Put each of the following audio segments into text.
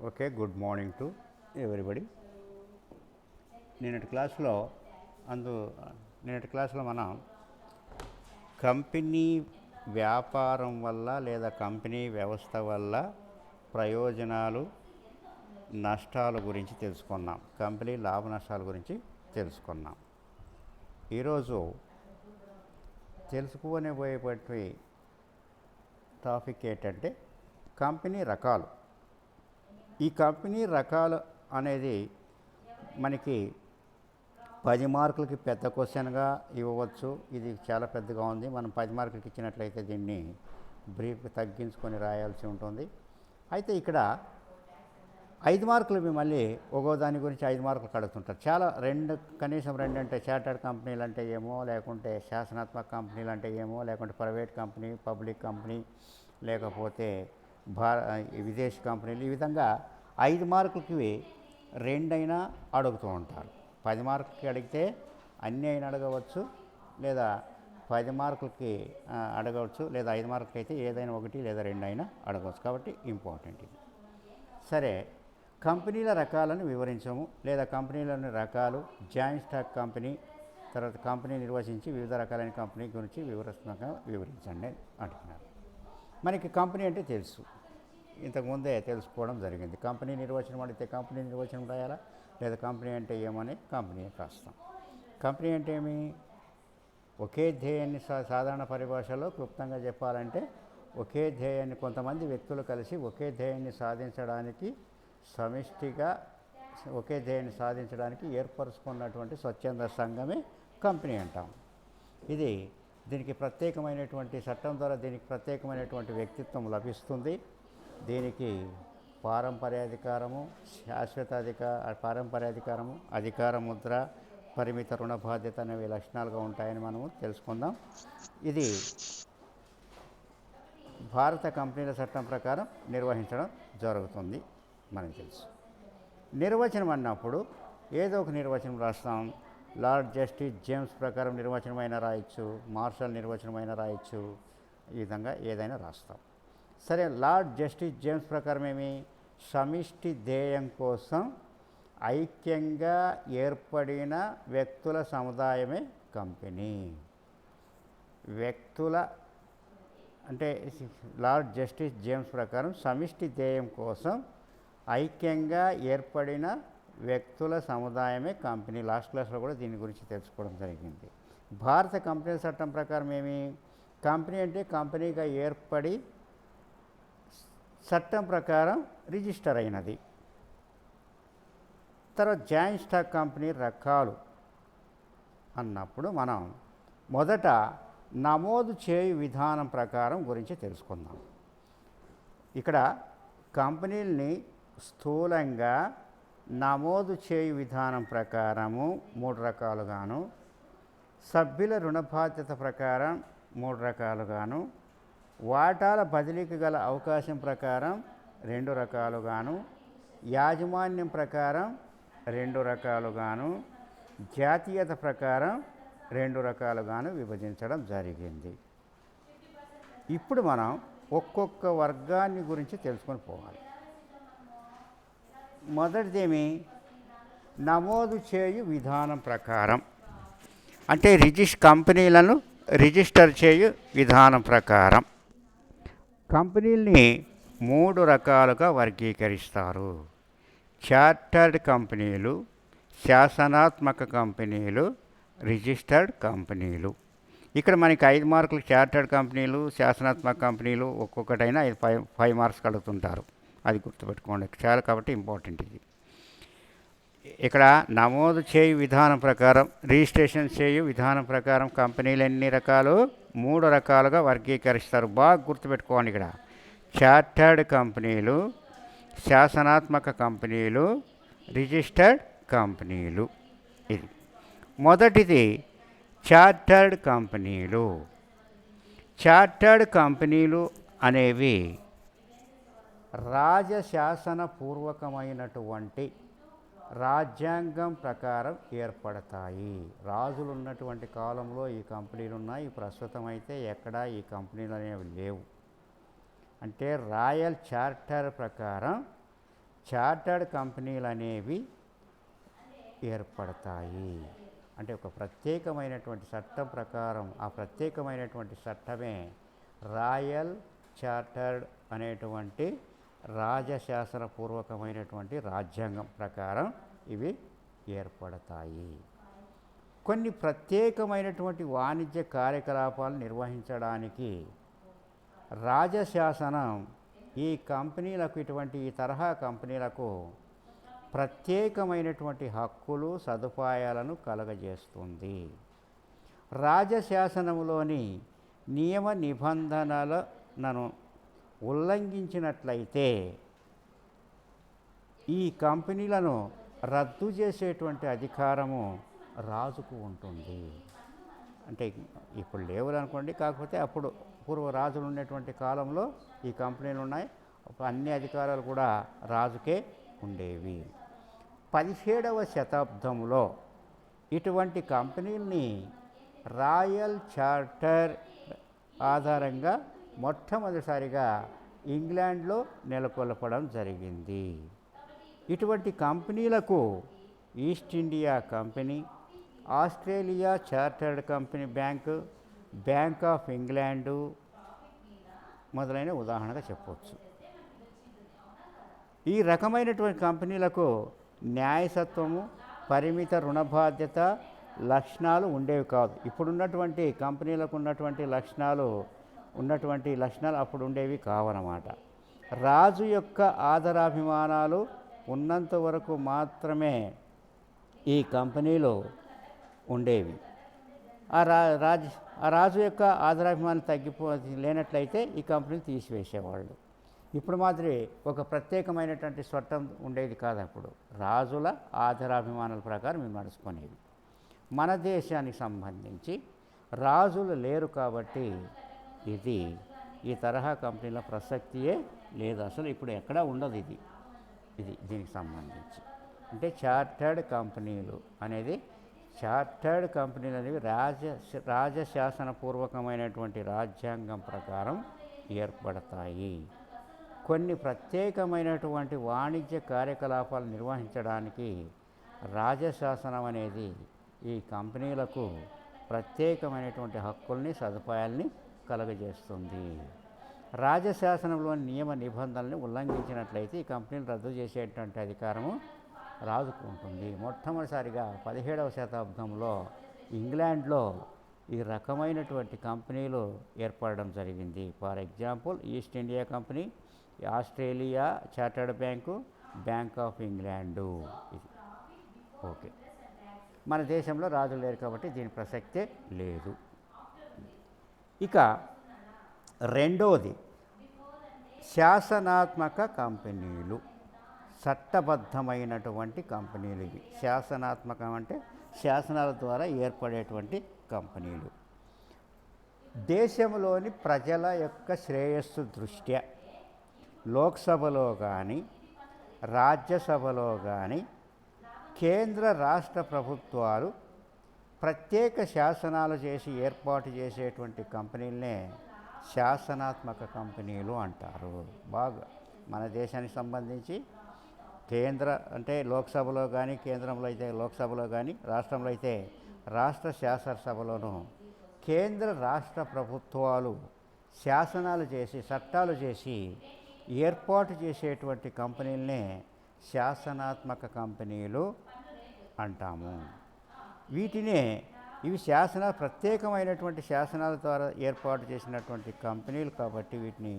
Okay, good morning to everybody. నిన్నటి క్లాస్లో అందు నిన్నటి క్లాస్లో మనం కంపెనీ వ్యాపారం వల్ల లేదా కంపెనీ వ్యవస్థ వల్ల ప్రయోజనాలు నష్టాల గురించి తెలుసుకున్నాం. కంపెనీ లాభ నష్టాల గురించి తెలుసుకున్నాం. ఈరోజు తెలుసుకోబోయే టాపిక్ ఏంటంటే కంపెనీ రకాలు. ఈ కంపెనీ రకాలు అనేది మనకి 10 మార్కులకి పెద్ద క్వశ్చన్గా ఇవ్వవచ్చు. ఇది చాలా పెద్దగా ఉంది. మనం 10 మార్కులకి ఇచ్చినట్లయితే దీన్ని బ్రీఫ్ తగ్గించుకొని రాయాల్సి ఉంటుంది. అయితే ఇక్కడ 5 మార్కులు మళ్ళీ ఒక్కో దాని గురించి 5 మార్కులు కడుగుతుంటారు. చాలా కనీసం రెండు అంటే చార్టర్డ్ కంపెనీలు అంటే ఏమో, లేకుంటే శాసనాత్మక కంపెనీలు అంటే ఏమో, లేకుంటే ప్రైవేట్ కంపెనీ, పబ్లిక్ కంపెనీ, లేకపోతే విదేశీ కంపెనీలు, ఈ విధంగా 5 మార్కులకి రెండైనా అడుగుతూ ఉంటారు. 10 మార్కులకి అడిగితే అన్నీ అయినా అడగవచ్చు, లేదా 10 మార్కులకి అడగవచ్చు, లేదా 5 మార్కులకి అయితే ఏదైనా ఒకటి లేదా రెండు అయినా అడగవచ్చు. కాబట్టి ఇంపార్టెంట్ ఇది. సరే, కంపెనీల రకాలను వివరించము, లేదా కంపెనీలోని రకాలు, జాయింట్ స్టాక్ కంపెనీ, తర్వాత కంపెనీ నిర్వచించి వివిధ రకాలైన కంపెనీ గురించి వివరించండి అంటున్నారు. మనకి కంపెనీ అంటే తెలుసు, ఇంతకుముందే తెలుసుకోవడం జరిగింది. కంపెనీ నిర్వచనం అడిగితే కంపెనీ నిర్వచనం రాయాలా, లేదా కంపెనీ అంటే ఏమని కంపెనీ రాస్తాం. కంపెనీ అంటే ఏమి? ఒకే ధ్యేయాన్ని సాధారణ పరిభాషలో క్లుప్తంగా చెప్పాలంటే ఒకే ధ్యేయాన్ని, కొంతమంది వ్యక్తులు కలిసి ఒకే ధ్యేయాన్ని సాధించడానికి సమిష్టిగా ఒకే ధ్యేయాన్ని సాధించడానికి ఏర్పరచుకున్నటువంటి స్వచ్ఛంద సంఘమే కంపెనీ అంటాం. దీనికి ప్రత్యేకమైనటువంటి చట్టం ద్వారా దీనికి ప్రత్యేకమైనటువంటి వ్యక్తిత్వం లభిస్తుంది. దీనికి పారంపర్యాధికారము, పారంపర్యాధికారము, అధికార ముద్ర, పరిమిత రుణ బాధ్యత అనేవి లక్షణాలుగా ఉంటాయని మనము తెలుసుకుందాం. ఇది భారత కంపెనీల చట్టం ప్రకారం నిర్వహించడం జరుగుతుంది. మనకు తెలుసు. నిర్వచనం అన్నప్పుడు ఏదో ఒక నిర్వచనం రాస్తాం. లార్డ్ జస్టిస్ జేమ్స్ ప్రకారం నిర్వచనమైన రాయొచ్చు, మార్షల్ నిర్వచనమైన రాయొచ్చు, ఈ విధంగా ఏదైనా రాస్తాం. సరే, లార్డ్ జస్టిస్ జేమ్స్ ప్రకారం ఏమి? సమిష్టి ధ్యేయం కోసం ఐక్యంగా ఏర్పడిన వ్యక్తుల సముదాయమే కంపెనీ. అంటే లార్డ్ జస్టిస్ జేమ్స్ ప్రకారం సమిష్టి ధ్యేయం కోసం ఐక్యంగా ఏర్పడిన వ్యక్తుల సముదాయమే కంపెనీ. లాస్ట్ క్లాస్లో కూడా దీని గురించి తెలుసుకోవడం జరిగింది. భారత కంపెనీల చట్టం ప్రకారం ఏమి? కంపెనీ అంటే కంపెనీగా ఏర్పడి చట్టం ప్రకారం రిజిస్టర్ అయినది. తర్వాత జాయింట్ స్టాక్ కంపెనీ రకాలు అన్నప్పుడు మనం మొదట నమోదు చేయు విధానం ప్రకారం గురించి తెలుసుకుందాం. ఇక్కడ కంపెనీల్ని స్థూలంగా నమోదు చేయు విధానం ప్రకారము 3 రకాలుగాను, సభ్యుల రుణ బాధ్యత ప్రకారం 3 రకాలుగాను, వాటాల బదిలీకి గల అవకాశం ప్రకారం 2 రకాలుగాను, యాజమాన్యం ప్రకారం 2 రకాలుగాను, జాతీయత ప్రకారం 2 రకాలుగాను విభజించడం జరిగింది. ఇప్పుడు మనం ఒక్కొక్క వర్గాన్ని గురించి తెలుసుకొని పోవాలి. మొదటిదేమి? నమోదు చేయు విధానం ప్రకారం, అంటే కంపెనీలను రిజిస్టర్ చేయు విధానం ప్రకారం కంపెనీల్ని 3 రకాలుగా వర్గీకరిస్తారు. చార్టర్డ్ కంపెనీలు, శాసనాత్మక కంపెనీలు, రిజిస్టర్డ్ కంపెనీలు. ఇక్కడ మనకి 5 మార్కులు చార్టర్డ్ కంపెనీలు, శాసనాత్మక కంపెనీలు, ఒక్కొక్కటైనా 5 మార్క్స్ కడుగుతుంటారు. అది గుర్తుపెట్టుకోండి, చాలా కాబట్టి ఇంపార్టెంట్ ఇది. ఇక్కడ నమోదు చేయు విధానం ప్రకారం, రిజిస్ట్రేషన్ చేయు విధానం ప్రకారం కంపెనీలు ఎన్ని రకాలు? 3 రకాలుగా వర్గీకరిస్తారు. బాగా గుర్తుపెట్టుకోండి. ఇక్కడ చార్టర్డ్ కంపెనీలు, శాసనాత్మక కంపెనీలు, రిజిస్టర్డ్ కంపెనీలు. ఇది మొదటిది చార్టర్డ్ కంపెనీలు. చార్టర్డ్ కంపెనీలు అనేవి రాజశాసన పూర్వకమైనటువంటి రాజ్యాంగం ప్రకారం ఏర్పడతాయి. రాజులు ఉన్నటువంటి కాలంలో ఈ కంపెనీలు ఉన్నాయి. ప్రస్తుతం అయితే ఎక్కడా ఈ కంపెనీలు అనేవి లేవు. అంటే రాయల్ చార్టర్ ప్రకారం చార్టర్డ్ కంపెనీలు అనేవి ఏర్పడతాయి. అంటే ఒక ప్రత్యేకమైనటువంటి చట్టం ప్రకారం ఆ ప్రత్యేకమైనటువంటి చట్టమే రాయల్ చార్టర్డ్ అనేటువంటి రాజశాసనపూర్వకమైనటువంటి రాజ్యాంగం ప్రకారం ఇవి ఏర్పడతాయి. కొన్ని ప్రత్యేకమైనటువంటి వాణిజ్య కార్యకలాపాలు నిర్వహించడానికి రాజశాసనం ఈ కంపెనీలకు ఈ తరహా కంపెనీలకు ప్రత్యేకమైనటువంటి హక్కులు సదుపాయాలను కలుగజేస్తుంది. రాజశాసనంలోని నియమ నిబంధనలను ఉల్లంఘించినట్లయితే ఈ కంపెనీలను రద్దు చేసేటువంటి అధికారము రాజుకు ఉంటుంది. అంటే ఇప్పుడు లేవు అనుకోండి, కాకపోతే అప్పుడు పూర్వ రాజులు ఉండేటువంటి కాలంలో ఈ కంపెనీలు ఉన్నాయి, అన్ని అధికారాలు కూడా రాజుకే ఉండేవి. 17వ శతాబ్దంలో ఇటువంటి కంపెనీల్ని రాయల్ చార్టర్ ఆధారంగా మొట్టమొదటిసారిగా ఇంగ్లాండ్లో నెలకొల్పడం జరిగింది. ఇటువంటి కంపెనీలకు east India company, Australia chartered company bank, bank of England మొదలైన ఉదాహరణగా చెప్పవచ్చు. ఈ రకమైనటువంటి కంపెనీలకు న్యాయసత్వము, పరిమిత రుణ బాధ్యత లక్షణాలు ఉండేవి కాదు. ఇప్పుడున్నటువంటి కంపెనీలకు ఉన్నటువంటి లక్షణాలు అప్పుడు ఉండేవి కావన్నమాట. రాజు యొక్క ఆదరాభిమానాలు ఉన్నంత వరకు మాత్రమే ఈ కంపెనీలు ఉండేవి. ఆ రాజు యొక్క ఆదరాభిమానం లేనట్లయితే ఈ కంపెనీలు తీసివేసేవాళ్ళు. ఇప్పుడు మాదిరి ఒక ప్రత్యేకమైనటువంటి చట్టం ఉండేది కాదు. అప్పుడు రాజుల ఆదరాభిమానాల ప్రకారం మేము నడుచుకునేవి. మన దేశానికి సంబంధించి రాజులు లేరు కాబట్టి ఈ తరహా కంపెనీల ప్రసక్తియే లేదు. అసలు ఇప్పుడు ఎక్కడా ఉండదు ఇది దీనికి సంబంధించి. అంటే చార్టర్డ్ కంపెనీలు అనేవి రాజశాసనపూర్వకమైనటువంటి రాజ్యాంగం ప్రకారం ఏర్పడతాయి. కొన్ని ప్రత్యేకమైనటువంటి వాణిజ్య కార్యకలాపాలు నిర్వహించడానికి రాజశాసనం అనేది ఈ కంపెనీలకు ప్రత్యేకమైనటువంటి హక్కుల్ని, సదుపాయాల్ని కలుగజేస్తుంది. రాజశాసనంలోని నియమ నిబంధనల్ని ఉల్లంఘించినట్లయితే ఈ కంపెనీలు రద్దు చేసేటువంటి అధికారము రాజుకు ఉంటుంది. మొట్టమొదటిసారిగా 17వ శతాబ్దంలో ఇంగ్లాండ్లో ఈ రకమైనటువంటి కంపెనీలు ఏర్పడడం జరిగింది. For example east India company, Australia chartered bank, bank of England. ఇది ఓకే. మన దేశంలో రాజులు లేరు కాబట్టి దీని ప్రసక్తే లేదు. ఇక రెండోది శాసనాత్మక కంపెనీలు, చట్టబద్ధమైనటువంటి కంపెనీలు. ఇవి శాసనాత్మకం అంటే శాసనాల ద్వారా ఏర్పడేటువంటి కంపెనీలు. దేశంలోని ప్రజల యొక్క శ్రేయస్సు దృష్ట్యా లోక్సభలో కానీ రాజ్యసభలో కానీ కేంద్ర రాష్ట్ర ప్రభుత్వాలు ప్రత్యేక శాసనాలు చేసి ఏర్పాటు చేసేటువంటి కంపెనీలనే శాసనాత్మక కంపెనీలు అంటారు. బాగా మన దేశానికి సంబంధించి కేంద్ర అంటే లోక్సభలో కానీ, కేంద్రంలో అయితే లోక్సభలో కానీ, రాష్ట్రంలో అయితే రాష్ట్ర శాసనసభలోనూ కేంద్ర రాష్ట్ర ప్రభుత్వాలు శాసనాలు చేసి చట్టాలు చేసి ఏర్పాటు చేసేటువంటి కంపెనీలనే శాసనాత్మక కంపెనీలు అంటాము. ఇవి ప్రత్యేకమైనటువంటి శాసనాల ద్వారా ఏర్పాటు చేసినటువంటి కంపెనీలు కాబట్టి వీటిని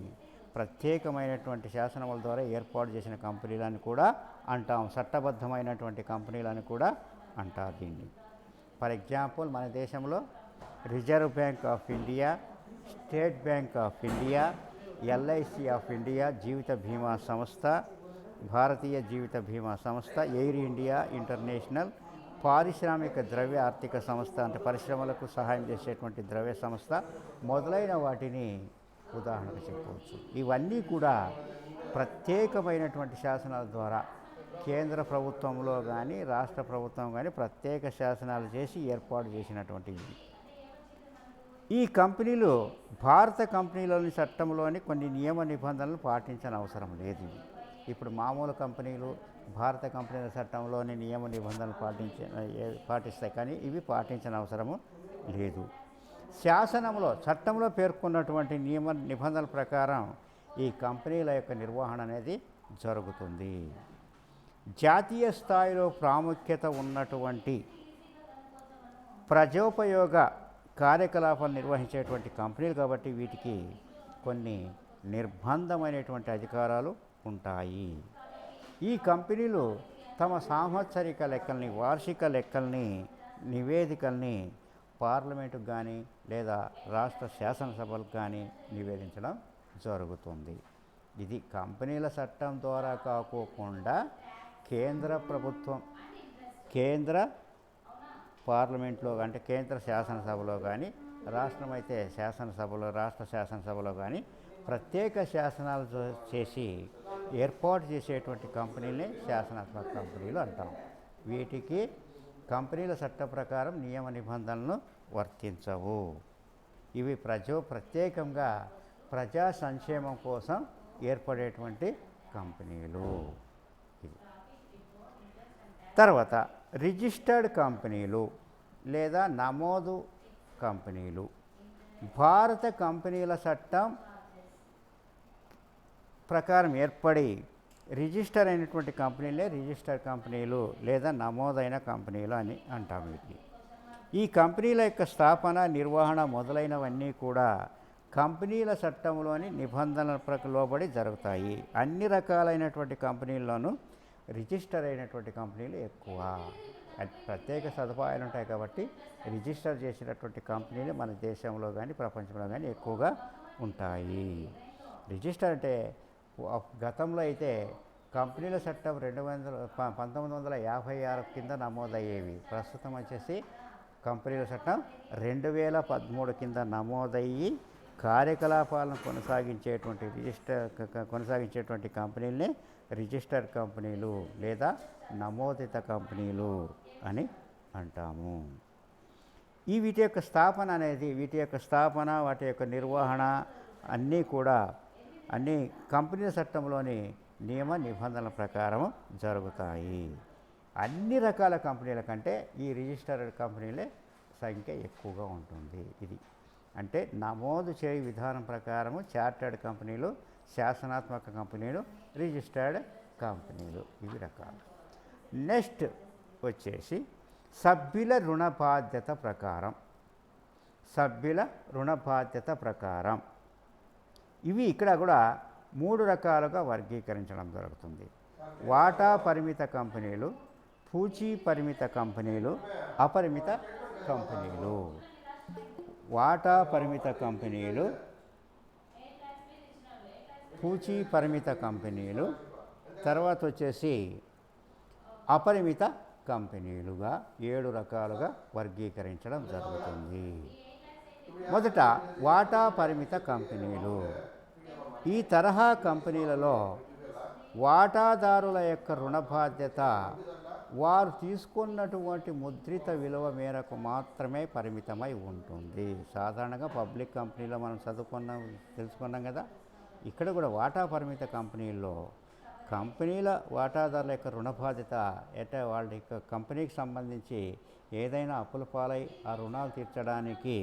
ప్రత్యేకమైనటువంటి శాసనముల ద్వారా ఏర్పాటు చేసిన కంపెనీలని కూడా అంటాం. చట్టబద్ధమైనటువంటి కంపెనీలని కూడా అంటారు దీన్ని. ఫర్ ఎగ్జాంపుల్ మన దేశంలో Reserve Bank of India, State Bank of India, LIC of India జీవిత బీమా సంస్థ, భారతీయ జీవిత బీమా సంస్థ, ఎయిర్ ఇండియా ఇంటర్నేషనల్, పారిశ్రామిక ద్రవ్య ఆర్థిక సంస్థ అంటే పరిశ్రమలకు సహాయం చేసేటువంటి ద్రవ్య సంస్థ మొదలైన వాటిని ఉదాహరణకు చెప్పవచ్చు. ఇవన్నీ కూడా ప్రత్యేకమైనటువంటి శాసనాల ద్వారా కేంద్ర ప్రభుత్వంలో కానీ రాష్ట్ర ప్రభుత్వం కానీ ప్రత్యేక శాసనాలు చేసి ఏర్పాటు చేసినటువంటివి. ఈ కంపెనీలు భారత కంపెనీలోని చట్టంలోని కొన్ని నియమ నిబంధనలు పాటించని అవసరం లేదు. ఇప్పుడు మామూలు కంపెనీలు భారత కంపెనీల చట్టంలోని నియమ నిబంధనలు పాటిస్తాయి, కానీ ఇవి పాటించిన అవసరము లేదు. శాసనంలో చట్టంలో పేర్కొన్నటువంటి నియమ నిబంధనల ప్రకారం ఈ కంపెనీల యొక్క నిర్వహణ అనేది జరుగుతుంది. జాతీయ స్థాయిలో ప్రాముఖ్యత ఉన్నటువంటి ప్రజోపయోగ కార్యకలాపాలు నిర్వహించేటువంటి కంపెనీలు కాబట్టి వీటికి కొన్ని నిర్బంధమైనటువంటి అధికారాలు ఉంటాయి. ఈ కంపెనీలు తమ సాంవత్సరిక లెక్కల్ని, వార్షిక లెక్కల్ని, నివేదికల్ని పార్లమెంటుకు కానీ లేదా రాష్ట్ర శాసనసభలకు కానీ నివేదించడం జరుగుతుంది. ఇది కంపెనీల చట్టం ద్వారా కాకోకుండా కేంద్ర ప్రభుత్వం, కేంద్ర పార్లమెంట్లో అంటే కేంద్ర శాసనసభలో కానీ, రాష్ట్రం అయితే శాసనసభలో, రాష్ట్ర శాసనసభలో కానీ ప్రత్యేక శాసనాలు చేసి ఏర్పాటు చేసేటువంటి కంపెనీలే శాసనాత్మక కంపెనీలు అంటాం. వీటికి కంపెనీల చట్ట ప్రకారం నియమ నిబంధనలను వర్తించవు. ఇవి ప్రత్యేకంగా ప్రజా సంక్షేమం కోసం ఏర్పడేటువంటి కంపెనీలు. తర్వాత రిజిస్టర్డ్ కంపెనీలు లేదా నమోదు కంపెనీలు. భారత కంపెనీల చట్టం ప్రకారం ఏర్పడి రిజిస్టర్ అయినటువంటి కంపెనీలే రిజిస్టర్ కంపెనీలు లేదా నమోదైన కంపెనీలు అని అంటాం. వీటిని ఈ కంపెనీల యొక్క స్థాపన, నిర్వహణ మొదలైనవన్నీ కూడా కంపెనీల చట్టంలోని నిబంధనలకు లోబడి జరుగుతాయి. అన్ని రకాలైనటువంటి కంపెనీల్లోనూ రిజిస్టర్ అయినటువంటి కంపెనీలు ఎక్కువ. ప్రత్యేక సదుపాయాలు ఉంటాయి కాబట్టి రిజిస్టర్ చేసినటువంటి కంపెనీలు మన దేశంలో కానీ ప్రపంచంలో కానీ ఎక్కువగా ఉంటాయి. రిజిస్టర్ అంటే గతంలో అయితే కంపెనీల చట్టం 1956 కింద నమోదయ్యేవి. ప్రస్తుతం వచ్చేసి కంపెనీల చట్టం 2013 కింద నమోదయ్యి కార్యకలాపాలను కొనసాగించేటువంటి కంపెనీలనే రిజిస్టర్ కంపెనీలు లేదా నమోదిత కంపెనీలు అని అంటాము. వీటి యొక్క స్థాపన వాటి యొక్క నిర్వహణ అన్నీ కూడా కంపెనీల చట్టంలోని నియమ నిబంధనల ప్రకారం జరుగుతాయి. అన్ని రకాల కంపెనీల కంటే ఈ రిజిస్టర్డ్ కంపెనీలే సంఖ్య ఎక్కువగా ఉంటుంది. ఇది అంటే నమోదు చేయు విధానం ప్రకారము చార్టర్డ్ కంపెనీలు, శాసనాత్మక కంపెనీలు, రిజిస్టర్డ్ కంపెనీలు, ఇవి రకాలు. నెక్స్ట్ వచ్చేసి సభ్యుల రుణ బాధ్యత ప్రకారం ఇవి ఇక్కడ కూడా 3 రకాలుగా వర్గీకరించడం జరుగుతుంది. వాటా పరిమిత కంపెనీలు, పూచీ పరిమిత కంపెనీలు, అపరిమిత కంపెనీలు. వాటా పరిమిత కంపెనీలు, పూచీ పరిమిత కంపెనీలు, తర్వాత వచ్చేసి అపరిమిత కంపెనీలుగా 7 రకాలుగా వర్గీకరించడం జరుగుతుంది. మొదట వాటా పరిమిత కంపెనీలు. ఈ తరహా కంపెనీలలో వాటాదారుల యొక్క రుణ బాధ్యత వారు తీసుకున్నటువంటి ముద్రిత విలువ మేరకు మాత్రమే పరిమితమై ఉంటుంది. సాధారణంగా పబ్లిక్ కంపెనీలో మనం తెలుసుకున్నాం కదా. ఇక్కడ కూడా వాటా పరిమిత కంపెనీల్లో కంపెనీల వాటాదారుల యొక్క రుణ బాధ్యత వాళ్ళ యొక్క కంపెనీకి సంబంధించి ఏదైనా అప్పుల పాలై ఆ రుణాలు తీర్చడానికి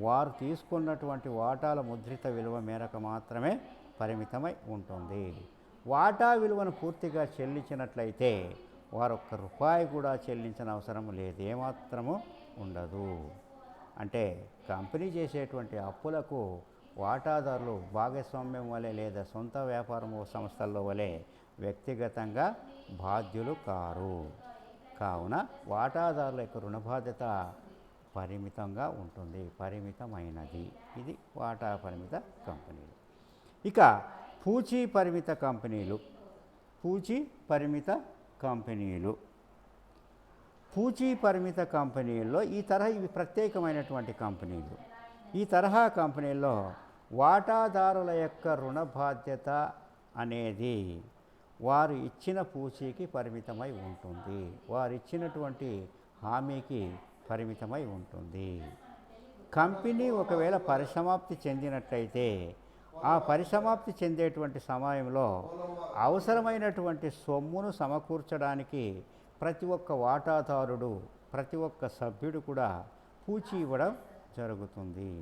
వారు తీసుకున్నటువంటి వాటాల ముద్రిత విలువ మేరకు మాత్రమే పరిమితమై ఉంటుంది. వాటా విలువను పూర్తిగా చెల్లించినట్లయితే వారు ₹1 కూడా చెల్లించిన అవసరం లేదు, ఏమాత్రము ఉండదు. అంటే కంపెనీ చేసేటువంటి అప్పులకు వాటాదారులు భాగస్వామ్యం వలె లేదా సొంత వ్యాపారం సంస్థల్లో వలె వ్యక్తిగతంగా బాధ్యులు కారు. కావున వాటాదారుల యొక్క రుణ బాధ్యత పరిమితంగా ఉంటుంది, పరిమితమైనది. ఇది వాటా పరిమిత కంపెనీలు. ఇక పూచీ పరిమిత కంపెనీలు. పూచీ పరిమిత కంపెనీల్లో ఇవి ప్రత్యేకమైనటువంటి కంపెనీలు. ఈ తరహా కంపెనీల్లో వాటాదారుల యొక్క రుణ బాధ్యత అనేది వారు ఇచ్చిన పూచీకి పరిమితమై ఉంటుంది, వారు ఇచ్చినటువంటి హామీకి పరిమితమై ఉంటుంది. కంపెనీ ఒకవేళ పరిసమాప్తి చెందినట్లయితే ఆ పరిసమాప్తి చెందేటువంటి సమయంలో అవసరమైనటువంటి సొమ్మును సమకూర్చడానికి ప్రతి ఒక్క వాటాదారుడు, ప్రతి ఒక్క సభ్యుడు కూడా పూచీ ఇవ్వడం జరుగుతుంది.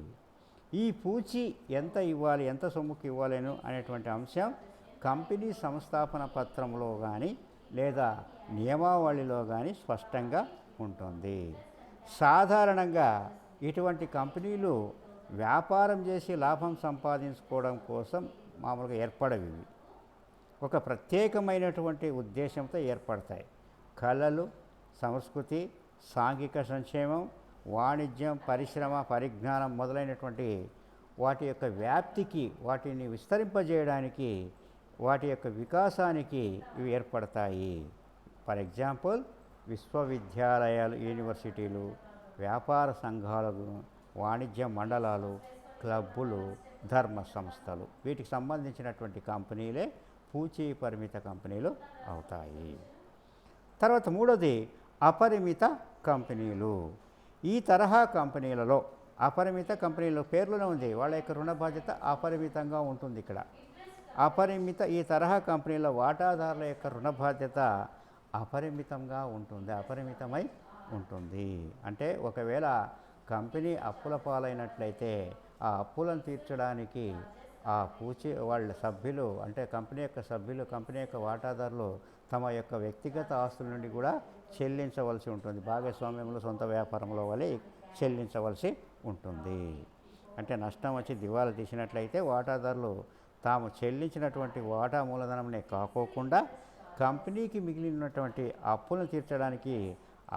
ఈ పూచీ ఎంత ఇవ్వాలి, ఎంత సొమ్ముకి ఇవ్వాలను అనేటువంటి అంశం కంపెనీ సంస్థాపన పత్రంలో కానీ లేదా నియమావళిలో కానీ స్పష్టంగా ఉంటుంది. సాధారణంగా ఇటువంటి కంపెనీలు వ్యాపారం చేసి లాభం సంపాదించుకోవడం కోసం మామూలుగా ఏర్పడవి. ఒక ప్రత్యేకమైనటువంటి ఉద్దేశంతో ఏర్పడతాయి. కళలు, సంస్కృతి, సాంఘిక సంక్షేమం, వాణిజ్యం, పరిశ్రమ, పరిజ్ఞానం మొదలైనటువంటి వాటి యొక్క వ్యాప్తికి, వాటిని విస్తరింపజేయడానికి, వాటి యొక్క వికాసానికి ఇవి ఏర్పడతాయి. ఫర్ ఎగ్జాంపుల్ విశ్వవిద్యాలయాలు, యూనివర్సిటీలు, వ్యాపార సంఘాలు, వాణిజ్య మండలాలు, క్లబ్బులు, ధర్మ సంస్థలు, వీటికి సంబంధించినటువంటి కంపెనీలే పూచీ పరిమిత కంపెనీలు అవుతాయి. తర్వాత మూడోది అపరిమిత కంపెనీలు. ఈ తరహా కంపెనీలలో అపరిమిత కంపెనీల పేర్లోనే ఉంది, వాళ్ళ యొక్క రుణ బాధ్యత అపరిమితంగా ఉంటుంది. ఇక్కడ అపరిమిత ఈ తరహా కంపెనీల వాటాదారుల యొక్క రుణ బాధ్యత అపరిమితంగా ఉంటుంది, అపరిమితమై ఉంటుంది. అంటే ఒకవేళ కంపెనీ అప్పుల పాలైనట్లయితే ఆ అప్పులను తీర్చడానికి ఆ పూచీ వాళ్ళ సభ్యులు, అంటే కంపెనీ యొక్క సభ్యులు, కంపెనీ యొక్క వాటాదారులు తమ యొక్క వ్యక్తిగత ఆస్తుల నుండి కూడా చెల్లించవలసి ఉంటుంది. భాగస్వామ్యంలో, సొంత వ్యాపారంలో వలె చెల్లించవలసి ఉంటుంది. అంటే నష్టం వచ్చి దివాలా తీసినట్లయితే వాటాదారులు తాము చెల్లించినటువంటి వాటా మూలధనంనే కాకోకుండా కంపెనీకి మిగిలినటువంటి అప్పులను తీర్చడానికి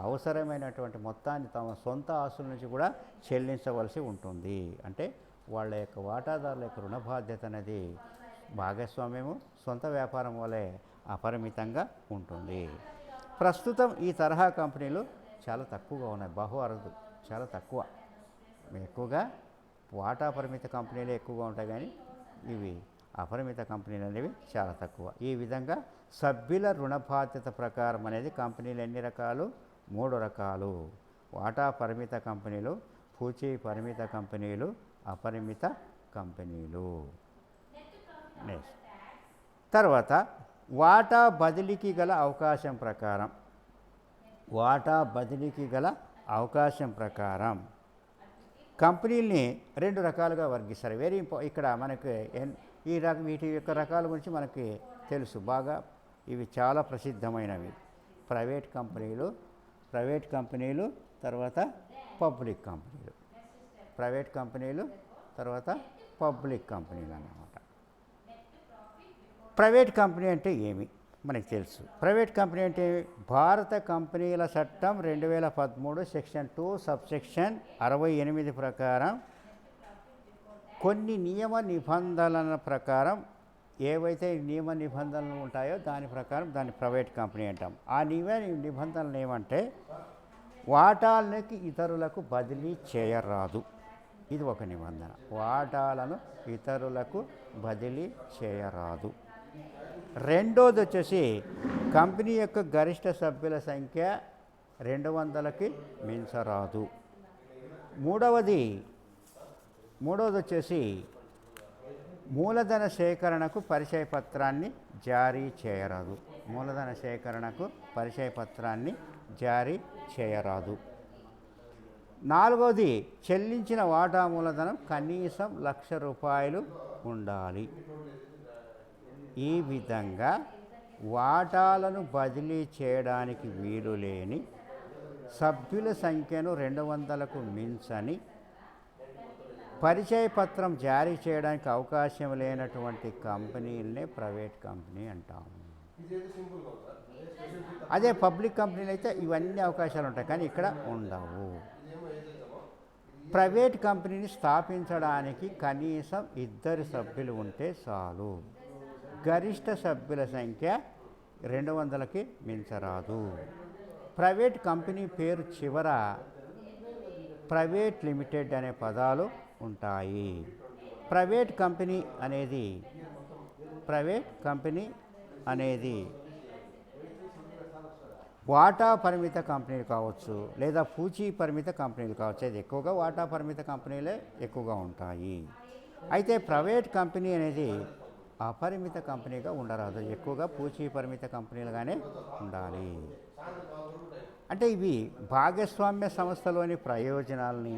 అవసరమైనటువంటి మొత్తాన్ని తమ సొంత ఆస్తుల నుంచి కూడా చెల్లించవలసి ఉంటుంది. అంటే వాళ్ళ యొక్క వాటాదారుల యొక్క రుణ బాధ్యత అనేది భాగస్వామ్యము, సొంత వ్యాపారం వలె అపరిమితంగా ఉంటుంది. ప్రస్తుతం ఈ తరహా కంపెనీలు చాలా తక్కువగా ఉన్నాయి, బహు అరుదు, చాలా తక్కువ. ఎక్కువగా వాటా పరిమిత కంపెనీలు ఎక్కువగా ఉంటాయి, కానీ ఇవి అపరిమిత కంపెనీలు అనేవి చాలా తక్కువ. ఈ విధంగా సభ్యుల రుణ బాధ్యత ప్రకారం అనేది కంపెనీలు ఎన్ని రకాలు? 3 రకాలు. వాటా పరిమిత కంపెనీలు, పూచీ పరిమిత కంపెనీలు, అపరిమిత కంపెనీలు. నెక్స్ట్ తర్వాత వాటా బదిలీకి గల అవకాశం ప్రకారం, వాటా బదిలీకి గల అవకాశం ప్రకారం కంపెనీల్ని 2 రకాలుగా వర్గిస్తారు. ఇక్కడ మనకి వీటి యొక్క రకాల గురించి మనకి తెలుసు బాగా. ఇవి చాలా ప్రసిద్ధమైనవి. ప్రైవేట్ కంపెనీలు, తర్వాత పబ్లిక్ కంపెనీలు. ప్రైవేట్ కంపెనీలు, తర్వాత పబ్లిక్ కంపెనీలు అన్నమాట. ప్రైవేట్ కంపెనీ అంటే ఏమి మనకు తెలుసు. ప్రైవేట్ కంపెనీ అంటే భారత కంపెనీల చట్టం 2013 సెక్షన్ 2 సబ్సెక్షన్ 68 ప్రకారం కొన్ని నియమ నిబంధనల ప్రకారం ఏవైతే నియమ నిబంధనలు ఉంటాయో దాని ప్రకారం దాన్ని ప్రైవేట్ కంపెనీ అంటాం. ఆ నిబంధనలు ఏమంటే వాటాలకి ఇతరులకు బదిలీ చేయరాదు. ఇది ఒక నిబంధన. వాటాలను ఇతరులకు బదిలీ చేయరాదు. రెండోది వచ్చేసి కంపెనీ యొక్క గరిష్ట సభ్యుల సంఖ్య 200కి మించరాదు. మూడవది వచ్చేసి మూలధన సేకరణకు పరిచయ పత్రాన్ని జారీ చేయరాదు. మూలధన సేకరణకు పరిచయ పత్రాన్ని జారీ చేయరాదు. నాలుగవది చెల్లించిన వాటా మూలధనం కనీసం ₹1,00,000 ఉండాలి. ఈ విధంగా వాటాలను బదిలీ చేయడానికి వీలు లేని, సభ్యుల సంఖ్యను 200కు మించని, పరిచయ పత్రం జారీ చేయడానికి అవకాశం లేనటువంటి కంపెనీలనే ప్రైవేట్ కంపెనీ అంటాము. అదే పబ్లిక్ కంపెనీలు అయితే ఇవన్నీ అవకాశాలు ఉంటాయి, కానీ ఇక్కడ ఉండవు. ప్రైవేట్ కంపెనీని స్థాపించడానికి కనీసం 2 సభ్యులు ఉంటే చాలు. గరిష్ట సభ్యుల సంఖ్య 200కి మించరాదు. ప్రైవేట్ కంపెనీ పేరు చివర ప్రైవేట్ లిమిటెడ్ అనే పదాలు ఉంటాయి. ప్రైవేట్ కంపెనీ అనేది వాటా పరిమిత కంపెనీలు కావచ్చు, లేదా పూచీ పరిమిత కంపెనీలు కావచ్చు. అది ఎక్కువగా వాటా పరిమిత కంపెనీలే ఎక్కువగా ఉంటాయి. అయితే ప్రైవేట్ కంపెనీ అనేది అపరిమిత కంపెనీగా ఉండరాదు, ఎక్కువగా పూచీ పరిమిత కంపెనీలుగానే ఉండాలి. అంటే ఇవి భాగస్వామ్య సంస్థలోని ప్రయోజనాల్ని,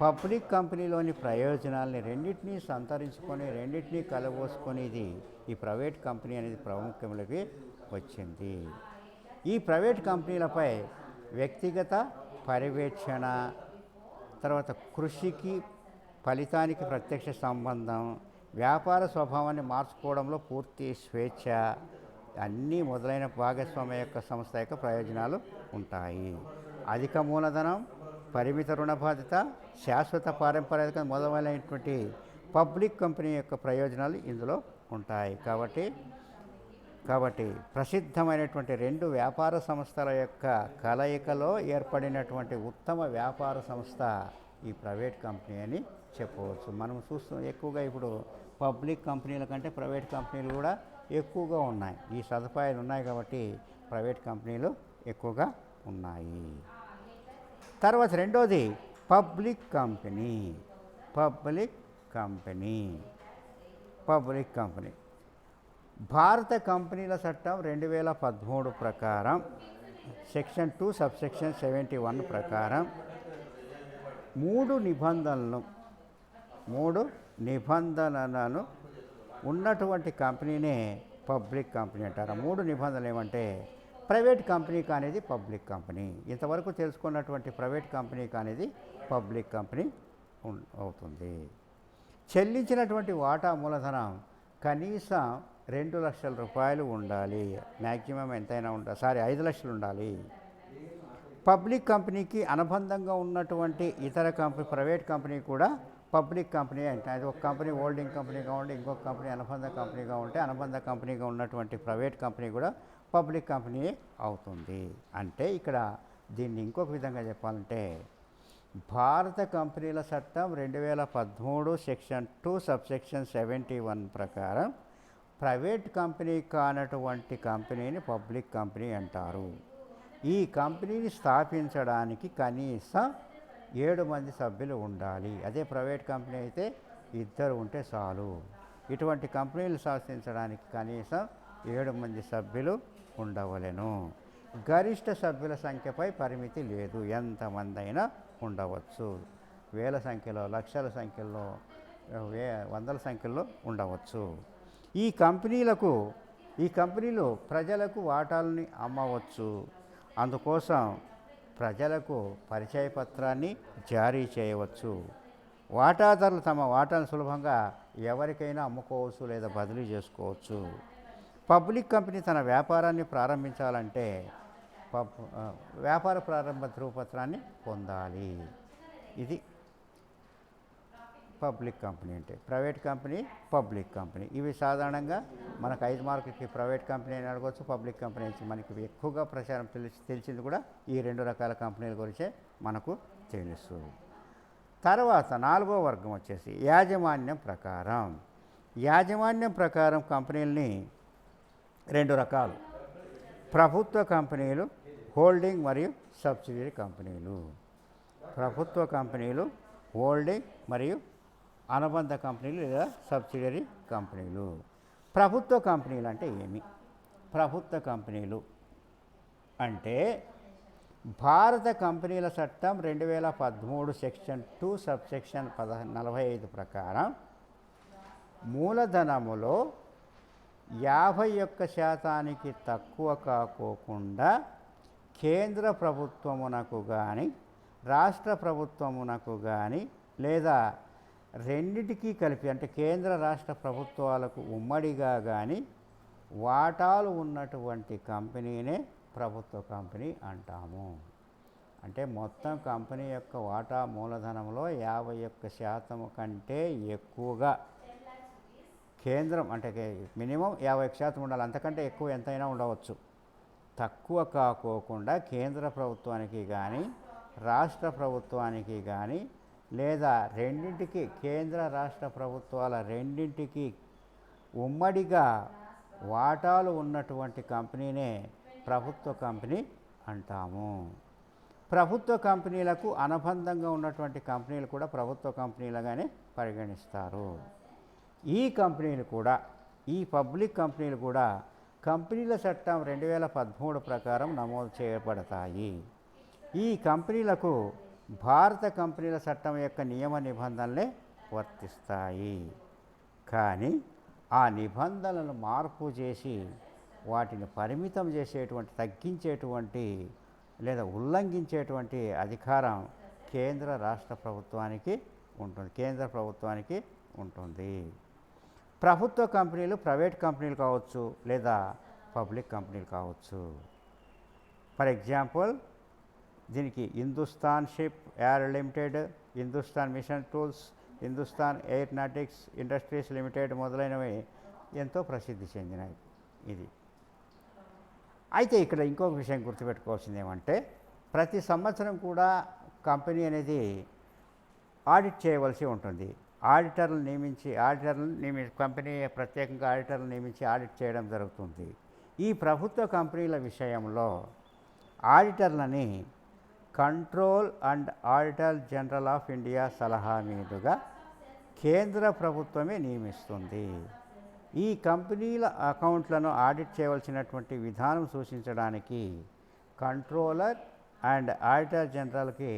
పబ్లిక్ కంపెనీలోని ప్రయోజనాల్ని రెండింటినీ సంతరించుకొని రెండింటినీ కలబోసుకొని ఈ ప్రైవేట్ కంపెనీ అనేది ప్రాముఖ్యంలోకి వచ్చింది. ఈ ప్రైవేట్ కంపెనీలపై వ్యక్తిగత పర్యవేక్షణ, తర్వాత కృషికి ఫలితానికి ప్రత్యక్ష సంబంధం, వ్యాపార స్వభావాన్ని మార్చుకోవడంలో పూర్తి స్వేచ్ఛ, అన్నీ మొదలైన భాగస్వామ్య యొక్క సంస్థ యొక్క ప్రయోజనాలు ఉంటాయి. అధిక మూలధనం, పరిమిత రుణ బాధ్యత, శాశ్వత పారంపర్యక మొదలైనటువంటి పబ్లిక్ కంపెనీ యొక్క ప్రయోజనాలు ఇందులో ఉంటాయి. కాబట్టి ప్రసిద్ధమైనటువంటి రెండు వ్యాపార సంస్థల యొక్క కలయికలో ఏర్పడినటువంటి ఉత్తమ వ్యాపార సంస్థ ఈ ప్రైవేట్ కంపెనీ అని చెప్పవచ్చు. మనం ఎక్కువగా ఇప్పుడు పబ్లిక్ కంపెనీల కంటే ప్రైవేట్ కంపెనీలు కూడా ఎక్కువగా ఉన్నాయి. ఈ సదుపాయాలు ఉన్నాయి కాబట్టి ప్రైవేట్ కంపెనీలు ఎక్కువగా ఉన్నాయి. తర్వాత రెండోది పబ్లిక్ కంపెనీ. భారత కంపెనీల చట్టం 2013 ప్రకారం సెక్షన్ 2 సబ్సెక్షన్ 71 ప్రకారం మూడు నిబంధనలను ఉన్నటువంటి కంపెనీనే పబ్లిక్ కంపెనీ అంటారు. మూడు నిబంధనలు ఏమంటే ప్రైవేట్ కంపెనీ కానేది పబ్లిక్ కంపెనీ, ఇంతవరకు తెలుసుకున్నటువంటి ప్రైవేట్ కంపెనీ కానేది పబ్లిక్ కంపెనీ అవుతుంది. చెల్లించినటువంటి వాటా మూలధనం కనీసం 2 లక్షల రూపాయలు ఉండాలి, మ్యాక్సిమం ఎంతైనా 5 లక్షలు ఉండాలి. పబ్లిక్ కంపెనీకి అనుబంధంగా ఉన్నటువంటి ఇతర ప్రైవేట్ కంపెనీ కూడా పబ్లిక్ కంపెనీ అంటే అది ఒక కంపెనీ హోల్డింగ్ కంపెనీగా ఉంటే ఇంకొక కంపెనీ అనుబంధ కంపెనీగా ఉంటే అనుబంధ కంపెనీగా ఉన్నటువంటి ప్రైవేట్ కంపెనీ కూడా పబ్లిక్ కంపెనీ అవుతుంది. అంటే ఇక్కడ దీన్ని ఇంకొక విధంగా చెప్పాలంటే భారత కంపెనీల చట్టం 2013 సెక్షన్ 2 సబ్సెక్షన్ 71 ప్రకారం ప్రైవేట్ కంపెనీ కానటువంటి కంపెనీని పబ్లిక్ కంపెనీ అంటారు. ఈ కంపెనీని స్థాపించడానికి కనీసం 7 మంది సభ్యులు ఉండాలి. అదే ప్రైవేట్ కంపెనీ అయితే 2 ఉంటే చాలు. ఇటువంటి కంపెనీలు స్థాపించడానికి కనీసం 7 మంది సభ్యులు ఉండవలెను. గరిష్ట సభ్యుల సంఖ్యపై పరిమితి లేదు, ఎంతమంది అయినా ఉండవచ్చు. వేల సంఖ్యలో, లక్షల సంఖ్యలో, వందల సంఖ్యలో ఉండవచ్చు. ఈ కంపెనీలు ప్రజలకు వాటాలని అమ్మవచ్చు. అందుకోసం ప్రజలకు పరిచయ పత్రాన్ని జారీ చేయవచ్చు. వాటాదారులు తమ వాటాను సులభంగా ఎవరికైనా అమ్ముకోవచ్చు లేదా బదిలీ చేసుకోవచ్చు. పబ్లిక్ కంపెనీ తన వ్యాపారాన్ని ప్రారంభించాలంటే వ్యాపార ప్రారంభ ధృవపత్రాన్ని పొందాలి. ఇది పబ్లిక్ కంపెనీ అంటే. ప్రైవేట్ కంపెనీ, పబ్లిక్ కంపెనీ ఇవి సాధారణంగా మనకు 5 మార్కులకి ప్రైవేట్ కంపెనీ అని అడగవచ్చు, పబ్లిక్ కంపెనీ మనకి ఎక్కువగా ప్రచారం తెలిసింది కూడా ఈ 2 రకాల కంపెనీల గురించే మనకు తెలుసు. తర్వాత 4వ వర్గం వచ్చేసి యాజమాన్యం ప్రకారం కంపెనీలని 2 రకాలు: ప్రభుత్వ కంపెనీలు, హోల్డింగ్ మరియు సబ్సిడరీ కంపెనీలు. ప్రభుత్వ కంపెనీలు, హోల్డింగ్ మరియు అనుబంధ కంపెనీలు లేదా సబ్సిడరీ కంపెనీలు. ప్రభుత్వ కంపెనీలు అంటే ఏమి? ప్రభుత్వ కంపెనీలు అంటే భారత కంపెనీల చట్టం 2013 సెక్షన్ 2 సబ్సెక్షన్ 45 ప్రకారం మూలధనములో 51% తక్కువ కాకోకుండా కేంద్ర ప్రభుత్వమునకు కానీ రాష్ట్ర ప్రభుత్వమునకు కానీ లేదా రెండిటికీ కలిపి అంటే కేంద్ర రాష్ట్ర ప్రభుత్వాలకు ఉమ్మడిగా కానీ వాటాలు ఉన్నటువంటి కంపెనీనే ప్రభుత్వ కంపెనీ అంటాము. అంటే మొత్తం కంపెనీ యొక్క వాటా మూలధనంలో 51% కంటే ఎక్కువగా కేంద్రం అంటే మినిమం 51% ఉండాలి, అంతకంటే ఎక్కువ ఎంతైనా ఉండవచ్చు. తక్కువ కాకోకుండా కేంద్ర ప్రభుత్వానికి కానీ రాష్ట్ర ప్రభుత్వానికి కానీ లేదా రెండింటికి కేంద్ర రాష్ట్ర ప్రభుత్వాల రెండింటికి ఉమ్మడిగా వాటాలు ఉన్నటువంటి కంపెనీనే ప్రభుత్వ కంపెనీ అంటాము. ప్రభుత్వ కంపెనీలకు అనుబంధంగా ఉన్నటువంటి కంపెనీలు కూడా ప్రభుత్వ కంపెనీలుగానే పరిగణిస్తారు. ఈ కంపెనీలు కూడా, ఈ పబ్లిక్ కంపెనీలు కూడా కంపెనీల చట్టం 2013 ప్రకారం నమోదు చేయబడతాయి. ఈ కంపెనీలకు భారత కంపెనీల చట్టం యొక్క నియమ నిబంధనలే వర్తిస్తాయి. కానీ ఆ నిబంధనలను మార్పు చేసి వాటిని పరిమితం చేసేటువంటి, తగ్గించేటువంటి లేదా ఉల్లంఘించేటువంటి అధికారం కేంద్ర రాష్ట్ర ప్రభుత్వానికి ఉంటుంది, కేంద్ర ప్రభుత్వానికి ఉంటుంది. ప్రభుత్వ కంపెనీలు ప్రైవేట్ కంపెనీలు కావచ్చు లేదా పబ్లిక్ కంపెనీలు కావచ్చు. ఫర్ ఎగ్జాంపుల్ దీనికి Hindustan shipyard limited, Hindustan machine tools, Hindustan aeronautics industries limited మొదలైనవి ఎంతో ప్రసిద్ధి చెందినవి. ఇది అయితే ఇక్కడ ఇంకొక విషయం గుర్తుపెట్టుకోవాల్సింది ఏమంటే, ప్రతి సంవత్సరం కూడా కంపెనీ అనేది ఆడిట్ చేయవలసి ఉంటుంది. ఆడిటర్లు నియమించి కంపెనీ ప్రత్యేకంగా ఆడిటర్లు నియమించి ఆడిట్ చేయడం జరుగుతుంది. ఈ ప్రభుత్వ కంపెనీల విషయంలో ఆడిటర్లని control and auditor general of India సలహా మీదుగా కేంద్ర ప్రభుత్వమే నియమిస్తుంది. ఈ కంపెనీల అకౌంట్లను ఆడిట్ చేయవలసినటువంటి విధానం సూచించడానికి కంట్రోలర్ అండ్ ఆడిటర్ జనరల్కి